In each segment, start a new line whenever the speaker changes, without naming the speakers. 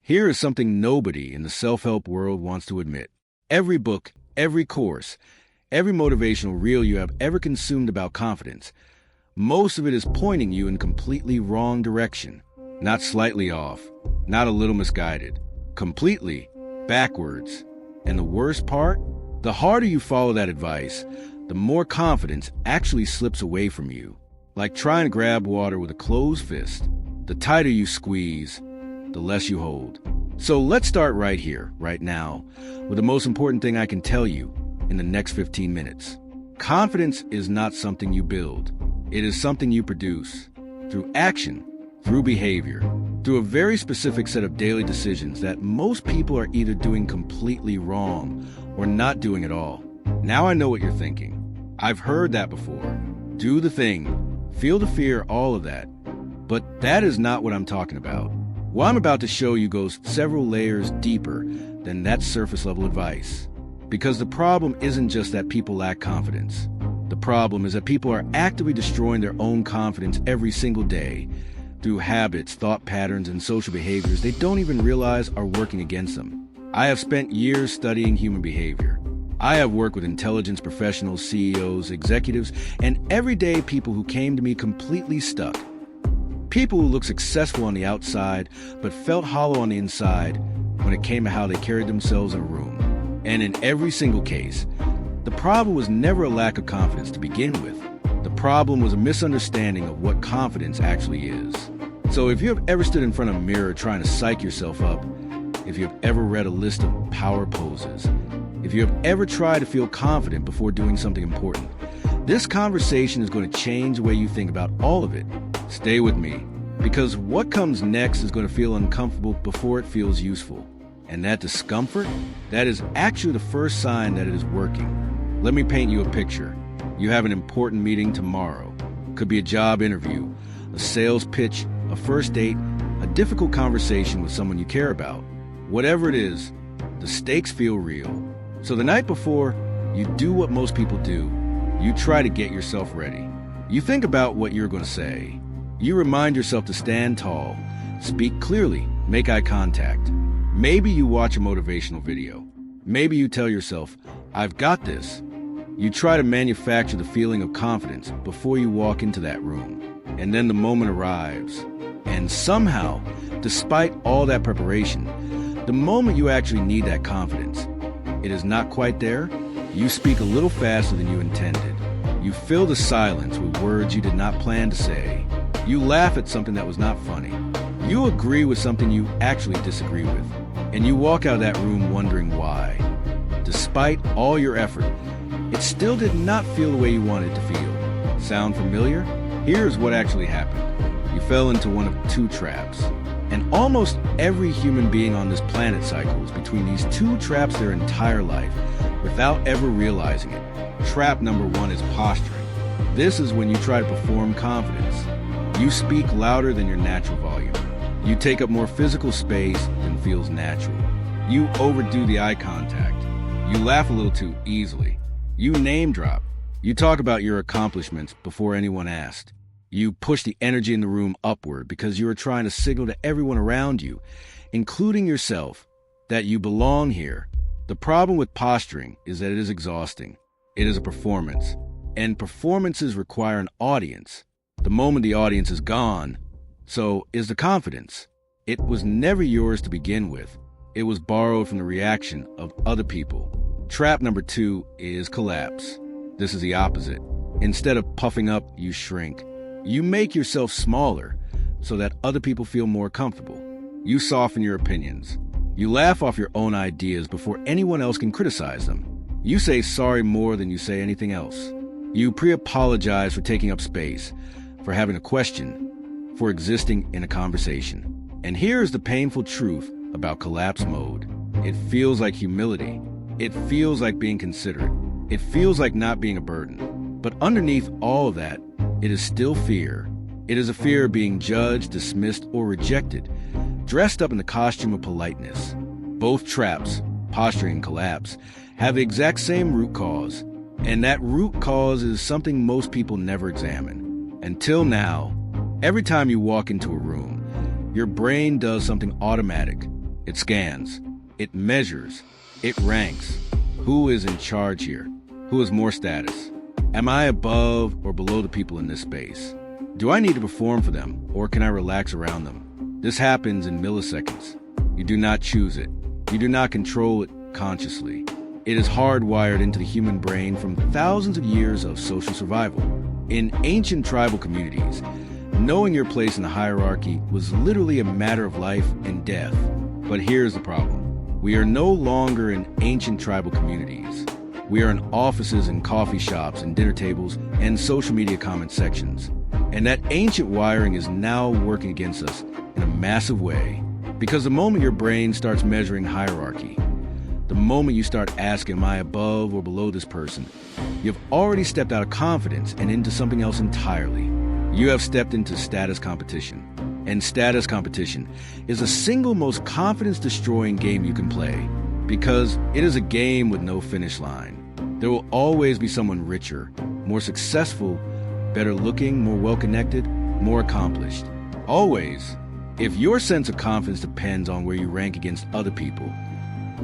Here is something nobody in the self-help world wants to admit. Every book, every course, every motivational reel you have ever consumed about confidence, most of it is pointing you in completely wrong direction. Not slightly off, not a little misguided, completely backwards. And the worst part? The harder you follow that advice, the more confidence actually slips away from you. Like trying to grab water with a closed fist. The tighter you squeeze, the less you hold. So let's start right here, right now, with the most important thing I can tell you in the next 15 minutes. Confidence is not something you build. It is something you produce through action, through behavior, through a very specific set of daily decisions that most people are either doing completely wrong or not doing at all. Now I know what you're thinking. I've heard that before. Do the thing, feel the fear, all of that. But that is not what I'm talking about. What I'm about to show you goes several layers deeper than that surface level advice. Because the problem isn't just that people lack confidence. The problem is that people are actively destroying their own confidence every single day through habits, thought patterns, and social behaviors they don't even realize are working against them. I have spent years studying human behavior. I have worked with intelligence professionals, CEOs, executives, and everyday people who came to me completely stuck. People who looked successful on the outside, but felt hollow on the inside when it came to how they carried themselves in a room. And in every single case, the problem was never a lack of confidence to begin with. The problem was a misunderstanding of what confidence actually is. So if you have ever stood in front of a mirror trying to psych yourself up, if you have ever read a list of power poses, if you have ever tried to feel confident before doing something important, this conversation is going to change the way you think about all of it. Stay with me, because what comes next is going to feel uncomfortable before it feels useful. And that discomfort, that is actually the first sign that it is working. Let me paint you a picture. You have an important meeting tomorrow. Could be a job interview, a sales pitch, a first date, a difficult conversation with someone you care about. Whatever it is, the stakes feel real. So the night before, you do what most people do. You try to get yourself ready. You think about what you're going to say. You remind yourself to stand tall, speak clearly, make eye contact. Maybe you watch a motivational video. Maybe you tell yourself, I've got this. You try to manufacture the feeling of confidence before you walk into that room. And then the moment arrives. And somehow, despite all that preparation, the moment you actually need that confidence, it is not quite there. You speak a little faster than you intended. You fill the silence with words you did not plan to say. You laugh at something that was not funny. You agree with something you actually disagree with. And you walk out of that room wondering why. Despite all your effort, it still did not feel the way you wanted it to feel. Sound familiar? Here's what actually happened. You fell into one of two traps. And almost every human being on this planet cycles between these two traps their entire life without ever realizing it. Trap number one is posturing. This is when you try to perform confidence. You speak louder than your natural volume. You take up more physical space than feels natural. You overdo the eye contact. You laugh a little too easily. You name drop. You talk about your accomplishments before anyone asked. You push the energy in the room upward because you are trying to signal to everyone around you, including yourself, that you belong here. The problem with posturing is that it is exhausting. It is a performance, and performances require an audience. The moment the audience is gone, so is the confidence. It was never yours to begin with. It was borrowed from the reaction of other people. Trap number two is collapse. This is the opposite. Instead of puffing up, you shrink. You make yourself smaller so that other people feel more comfortable. You soften your opinions. You laugh off your own ideas before anyone else can criticize them. You say sorry more than you say anything else. You pre-apologize for taking up space, for having a question, for existing in a conversation. And here's the painful truth about collapse mode. It feels like humility. It feels like being considerate. It feels like not being a burden. But underneath all of that, it is still fear. It is a fear of being judged, dismissed, or rejected, dressed up in the costume of politeness. Both traps, posturing and collapse, have the exact same root cause. And that root cause is something most people never examine. Until now, every time you walk into a room, your brain does something automatic. It scans. It measures. It ranks. Who is in charge here? Who has more status? Am I above or below the people in this space? Do I need to perform for them, or can I relax around them? This happens in milliseconds. You do not choose it. You do not control it consciously. It is hardwired into the human brain from thousands of years of social survival. In ancient tribal communities, knowing your place in the hierarchy was literally a matter of life and death. But here's the problem. We are no longer in ancient tribal communities. We are in offices and coffee shops and dinner tables and social media comment sections. And that ancient wiring is now working against us in a massive way. Because the moment your brain starts measuring hierarchy, the moment you start asking, am I above or below this person, you've already stepped out of confidence and into something else entirely. You have stepped into status competition. And status competition is the single most confidence-destroying game you can play, because it is a game with no finish line. There will always be someone richer, more successful, better looking, more well-connected, more accomplished. Always. If your sense of confidence depends on where you rank against other people,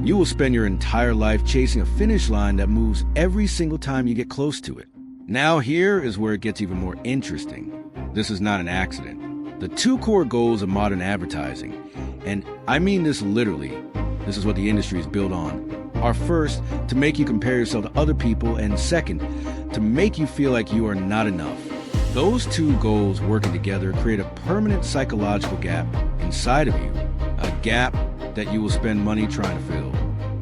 you will spend your entire life chasing a finish line that moves every single time you get close to it. Now here is where it gets even more interesting. This is not an accident. The two core goals of modern advertising, and I mean this literally, this is what the industry is built on, are first, to make you compare yourself to other people, and second, to make you feel like you are not enough. Those two goals working together create a permanent psychological gap inside of you, a gap that you will spend money trying to fill,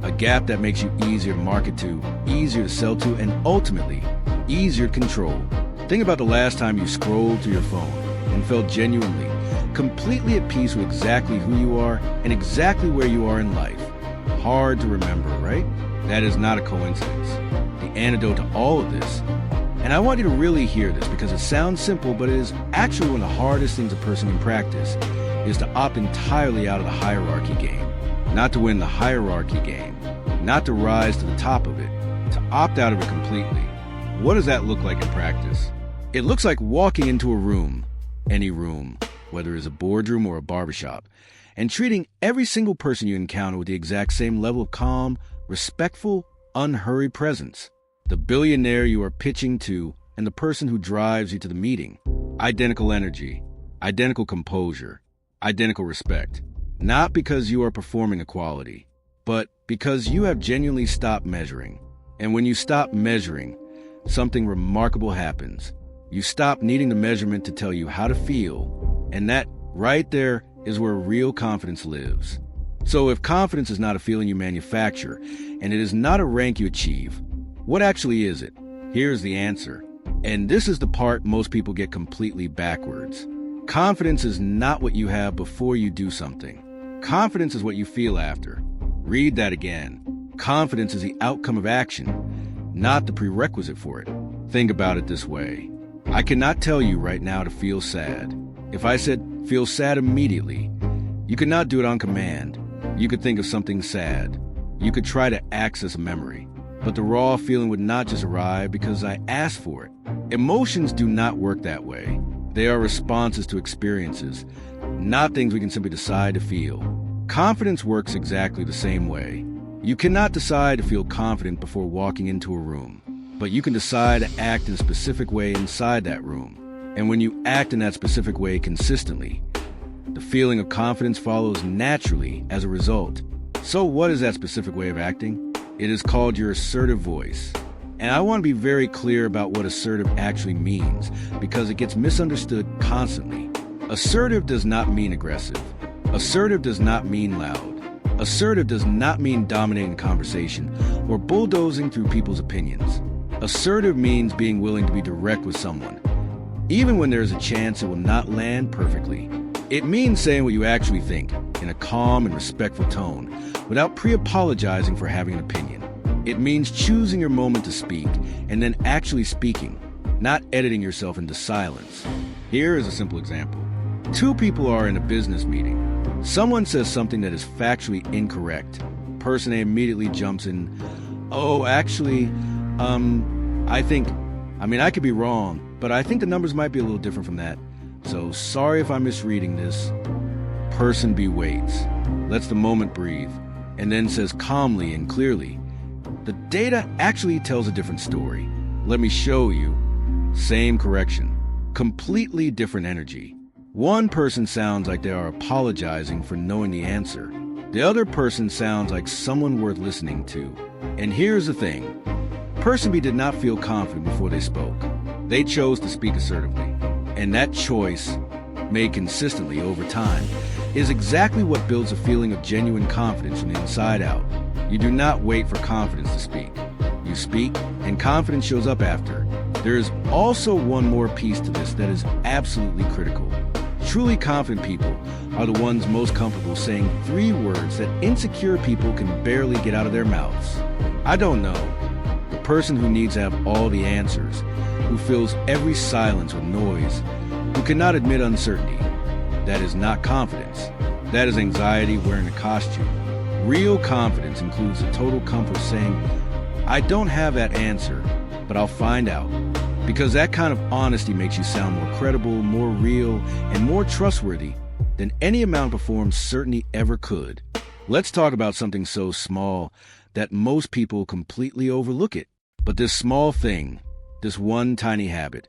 a gap that makes you easier to market to, easier to sell to, and ultimately, easier to control. Think about the last time you scrolled through your phone and felt genuinely, completely at peace with exactly who you are and exactly where you are in life. Hard to remember, right? That is not a coincidence. The antidote to all of this, and I want you to really hear this because it sounds simple, but it is actually one of the hardest things a person can practice, is to opt entirely out of the hierarchy game. Not to win the hierarchy game, not to rise to the top of it, to opt out of it completely. What does that look like in practice? It looks like walking into a room, any room, whether it's a boardroom or a barbershop, and treating every single person you encounter with the exact same level of calm, respectful, unhurried presence. The billionaire you are pitching to and the person who drives you to the meeting. Identical energy, identical composure, identical respect. Not because you are performing a quality, but because you have genuinely stopped measuring. And when you stop measuring, something remarkable happens. You stop needing the measurement to tell you how to feel, and that right there is where real confidence lives. So if confidence is not a feeling you manufacture, and it is not a rank you achieve, what actually is it? Here's the answer. And this is the part most people get completely backwards. Confidence is not what you have before you do something. Confidence is what you feel after. Read that again. Confidence is the outcome of action, not the prerequisite for it. Think about it this way. I cannot tell you right now to feel sad. If I said feel sad immediately, you could not do it on command. You could think of something sad. You could try to access a memory. But the raw feeling would not just arrive because I asked for it. Emotions do not work that way. They are responses to experiences, not things we can simply decide to feel. Confidence works exactly the same way. You cannot decide to feel confident before walking into a room, but you can decide to act in a specific way inside that room. And when you act in that specific way consistently, the feeling of confidence follows naturally as a result. So what is that specific way of acting? It is called your assertive voice. And I want to be very clear about what assertive actually means, because it gets misunderstood constantly. Assertive does not mean aggressive. Assertive does not mean loud. Assertive does not mean dominating conversation or bulldozing through people's opinions. Assertive means being willing to be direct with someone, even when there's a chance it will not land perfectly. It means saying what you actually think in a calm and respectful tone without pre-apologizing for having an opinion. It means choosing your moment to speak and then actually speaking, not editing yourself into silence. Here is a simple example. Two people are in a business meeting. Someone says something that is factually incorrect. Person A immediately jumps in, oh, actually, I could be wrong, but I think the numbers might be a little different from that. So sorry if I'm misreading this. Person B waits. lets the moment breathe, and then says calmly and clearly, "The data actually tells a different story. Let me show you." Same correction, completely different energy. One person sounds like they are apologizing for knowing the answer. The other person sounds like someone worth listening to. And here's the thing. Person B did not feel confident before they spoke. They chose to speak assertively. And that choice, made consistently over time, is exactly what builds a feeling of genuine confidence from the inside out. You do not wait for confidence to speak. You speak, and confidence shows up after. There is also one more piece to this that is absolutely critical. Truly confident people are the ones most comfortable saying 3 words that insecure people can barely get out of their mouths. I don't know. The person who needs to have all the answers, who fills every silence with noise, who cannot admit uncertainty. That is not confidence. That is anxiety wearing a costume. Real confidence includes the total comfort saying, "I don't have that answer, but I'll find out." Because that kind of honesty makes you sound more credible, more real, and more trustworthy than any amount of performed certainty ever could. Let's talk about something so small that most people completely overlook it. But this small thing, this one tiny habit,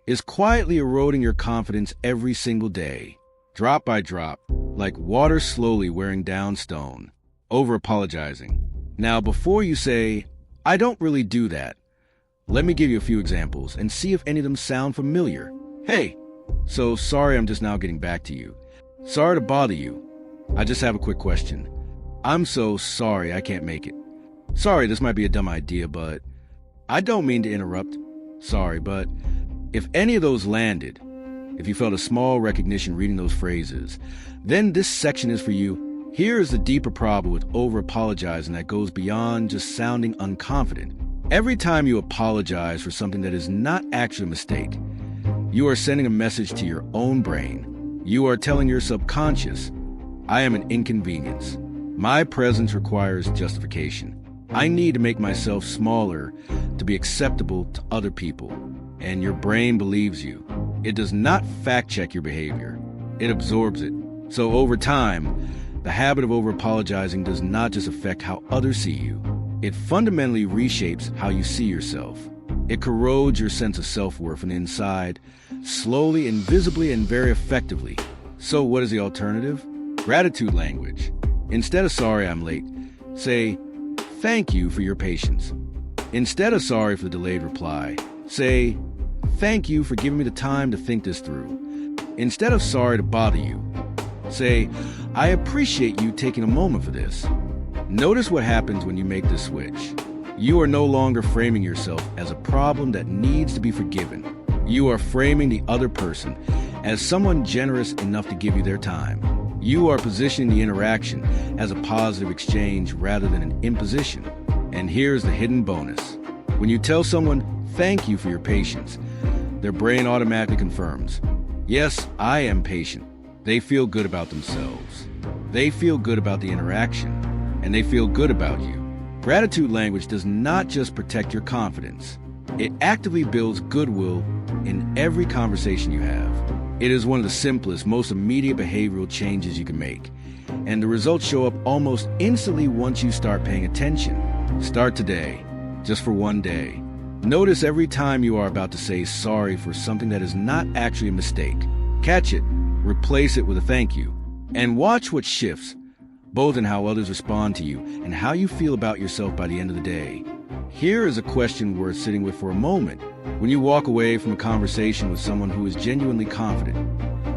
is quietly eroding your confidence every single day, drop by drop, like water slowly wearing down stone. Over-apologizing. Now, before you say, "I don't really do that," let me give you a few examples and see if any of them sound familiar. "Hey, so sorry I'm just now getting back to you. Sorry to bother you. I just have a quick question. I'm so sorry I can't make it. Sorry, this might be a dumb idea, but I don't mean to interrupt. Sorry, but..." If any of those landed, if you felt a small recognition reading those phrases, then this section is for you. Here is the deeper problem with over-apologizing that goes beyond just sounding unconfident. Every time you apologize for something that is not actually a mistake, you are sending a message to your own brain. You are telling your subconscious, "I am an inconvenience. My presence requires justification. I need to make myself smaller to be acceptable to other people." And your brain believes you. It does not fact-check your behavior. It absorbs it. So over time, the habit of over-apologizing does not just affect how others see you. It fundamentally reshapes how you see yourself. It corrodes your sense of self-worth from the inside, slowly, invisibly, and very effectively. So what is the alternative? Gratitude language. Instead of "sorry I'm late," say, "Thank you for your patience." Instead of "sorry for the delayed reply," say, "Thank you for giving me the time to think this through." Instead of "sorry to bother you," say, "I appreciate you taking a moment for this." Notice what happens when you make this switch. You are no longer framing yourself as a problem that needs to be forgiven. You are framing the other person as someone generous enough to give you their time. You are positioning the interaction as a positive exchange rather than an imposition. And here's the hidden bonus. When you tell someone, "Thank you for your patience," their brain automatically confirms, "Yes, I am patient." They feel good about themselves. They feel good about the interaction. And they feel good about you. Gratitude language does not just protect your confidence. It actively builds goodwill in every conversation you have. It is one of the simplest, most immediate behavioral changes you can make. And the results show up almost instantly once you start paying attention. Start today, just for one day. Notice every time you are about to say sorry for something that is not actually a mistake. Catch it, replace it with a thank you, and watch what shifts, both in how others respond to you and how you feel about yourself by the end of the day. Here is a question worth sitting with for a moment. When you walk away from a conversation with someone who is genuinely confident,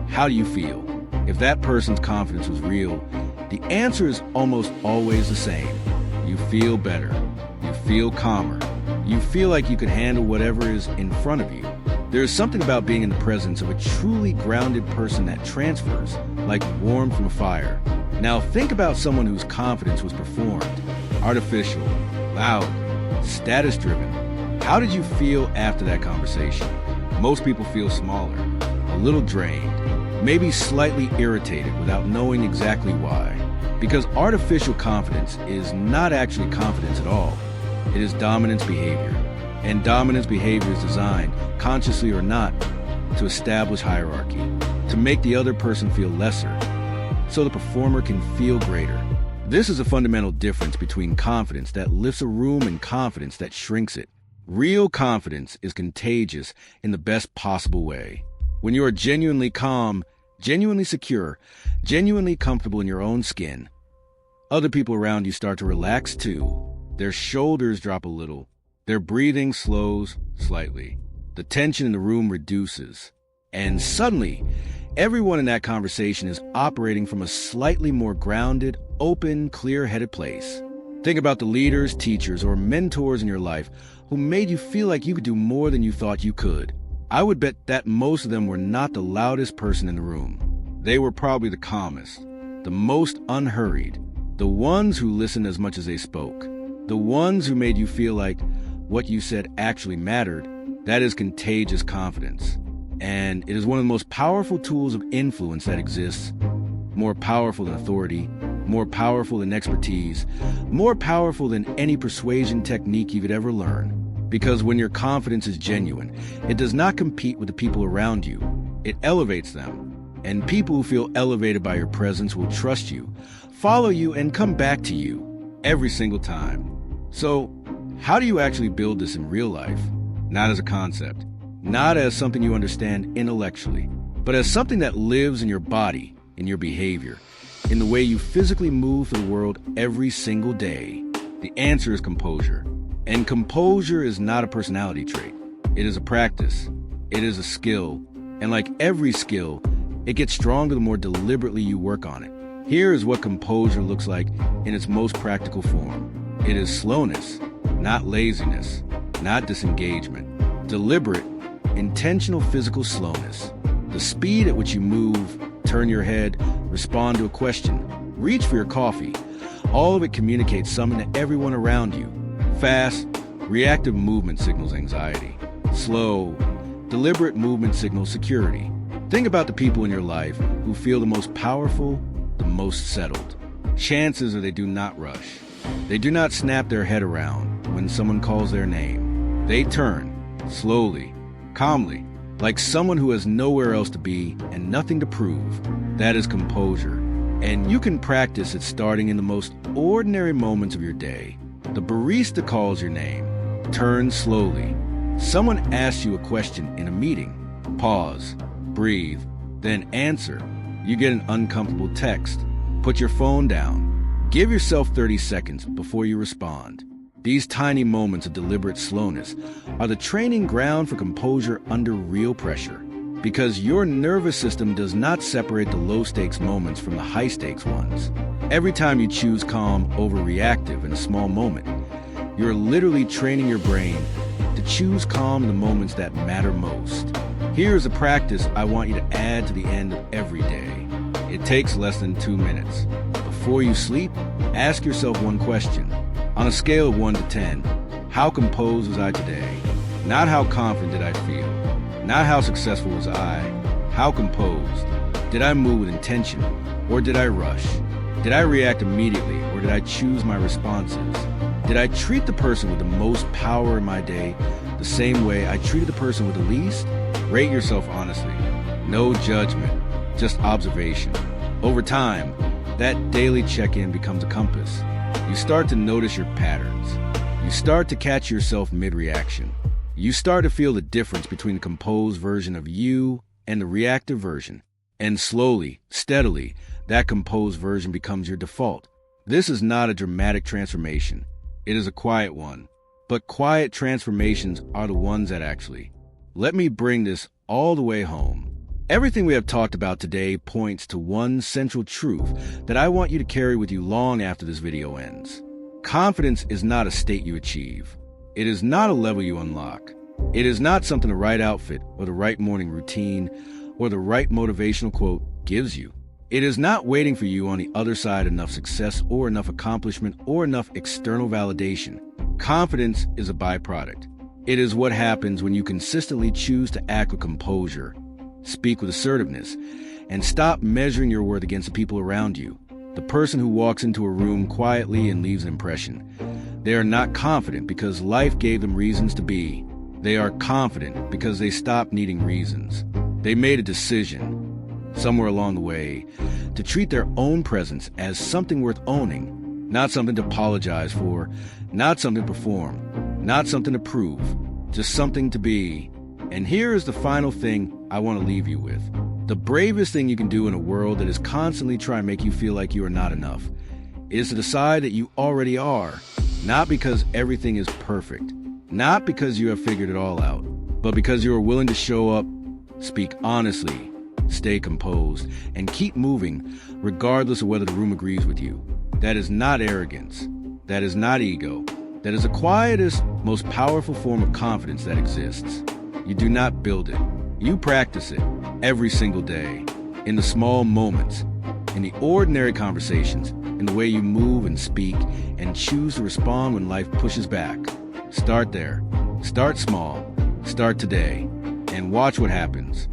how do you feel? If that person's confidence was real, the answer is almost always the same. You feel better. You feel calmer. You feel like you can handle whatever is in front of you. There is something about being in the presence of a truly grounded person that transfers, like warmth from a fire. Now think about someone whose confidence was performed, artificial, loud, status-driven. How did you feel after that conversation? Most people feel smaller, a little drained, maybe slightly irritated without knowing exactly why. Because artificial confidence is not actually confidence at all. It is dominance behavior. And dominance behavior is designed, consciously or not, to establish hierarchy, to make the other person feel lesser. so the performer can feel greater. This is a fundamental difference between confidence that lifts a room and confidence that shrinks it. Real confidence is contagious in the best possible way. When you are genuinely calm, genuinely secure, genuinely comfortable in your own skin, other people around you start to relax too. Their shoulders drop a little. Their breathing slows slightly. The tension in the room reduces. And suddenly, everyone in that conversation is operating from a slightly more grounded, open, clear-headed place. Think about the leaders, teachers, or mentors in your life who made you feel like you could do more than you thought you could. I would bet that most of them were not the loudest person in the room. They were probably the calmest, the most unhurried, the ones who listened as much as they spoke, the ones who made you feel like what you said actually mattered. That is contagious confidence. And it is one of the most powerful tools of influence that exists. More powerful than authority, more powerful than expertise, more powerful than any persuasion technique you could ever learn. Because when your confidence is genuine, it does not compete with the people around you. It elevates them. And people who feel elevated by your presence will trust you, follow you, and come back to you every single time. So, how do you actually build this in real life? Not as a concept, not as something you understand intellectually, but as something that lives in your body, in your behavior, in the way you physically move through the world every single day. The answer is composure. And composure is not a personality trait. It is a practice. It is a skill. And like every skill, it gets stronger the more deliberately you work on it. Here is what composure looks like in its most practical form. It is slowness, not laziness, not disengagement. Deliberate, intentional physical slowness. The speed at which you move, turn your head, respond to a question, reach for your coffee. All of it communicates something to everyone around you. Fast, reactive movement signals anxiety. Slow, deliberate movement signals security. Think about the people in your life who feel the most powerful, the most settled. Chances are they do not rush. They do not snap their head around when someone calls their name. They turn, slowly, calmly, like someone who has nowhere else to be and nothing to prove. That is composure. And you can practice it starting in the most ordinary moments of your day. The barista calls your name. Turn slowly. Someone asks you a question in a meeting. Pause, breathe, then answer. You get an uncomfortable text. Put your phone down. Give yourself 30 seconds before you respond. These tiny moments of deliberate slowness are the training ground for composure under real pressure, because your nervous system does not separate the low-stakes moments from the high-stakes ones. Every time you choose calm over reactive in a small moment, you're literally training your brain to choose calm in the moments that matter most. Here's a practice I want you to add to the end of every day. It takes less than 2 minutes. Before you sleep, ask yourself one question. On a scale of 1 to 10, how composed was I today? Not how confident did I feel? Not how successful was I? How composed? Did I move with intention, or did I rush? Did I react immediately, or did I choose my responses? Did I treat the person with the most power in my day the same way I treated the person with the least? Rate yourself honestly. No judgment, just observation. Over time, that daily check-in becomes a compass. You start to notice your patterns. You start to catch yourself mid-reaction. You start to feel the difference between the composed version of you and the reactive version. And slowly, steadily, that composed version becomes your default. This is not a dramatic transformation. It is a quiet one. But quiet transformations are the ones that actually. Let me bring this all the way home. Everything we have talked about today points to one central truth that I want you to carry with you long after this video ends. Confidence is not a state you achieve. It is not a level you unlock. It is not something the right outfit or the right morning routine or the right motivational quote gives you. It is not waiting for you on the other side enough success or enough accomplishment or enough external validation. Confidence is a byproduct. It is what happens when you consistently choose to act with composure, speak with assertiveness, and stop measuring your worth against the people around you. The person who walks into a room quietly and leaves an impression. They are not confident because life gave them reasons to be. They are confident because they stopped needing reasons. They made a decision. somewhere along the way, to treat their own presence as something worth owning, not something to apologize for, not something to perform, not something to prove, just something to be. And here is the final thing I want to leave you with. The bravest thing you can do in a world that is constantly trying to make you feel like you are not enough is to decide that you already are, not because everything is perfect, not because you have figured it all out, but because you are willing to show up, speak honestly, stay composed, and keep moving regardless of whether the room agrees with you. That is not arrogance. That is not ego. That is the quietest, most powerful form of confidence that exists. You do not build it. You practice it every single day, in the small moments, in the ordinary conversations, in the way you move and speak and choose to respond when life pushes back. Start there. Start small. Start today. And watch what happens.